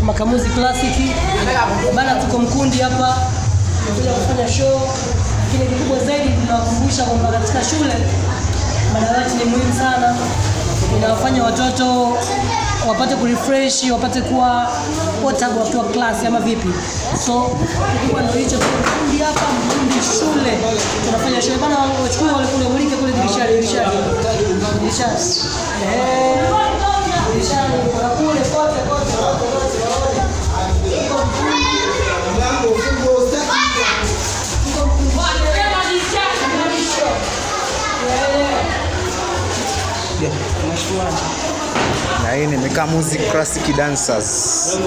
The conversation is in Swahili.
Makamuzi Classic. Bana tuko Mkundi hapa. Tunakuja kufanya show. Lakini kikubwa zaidi tunawakumbusha kwamba katika shule madawati ni muhimu sana. Inawafanya watoto wapate kurefresh, wapate kuwa portable wakiwa class ama vipi. So kikubwa ndio hicho, Mkundi hapa, Mkundi shule. Tunafanya show bana, wachukue wale kule mulike kule dirishani. Dirishani kwa kule kote. Na hii ni Makamuzi Classic Dancers.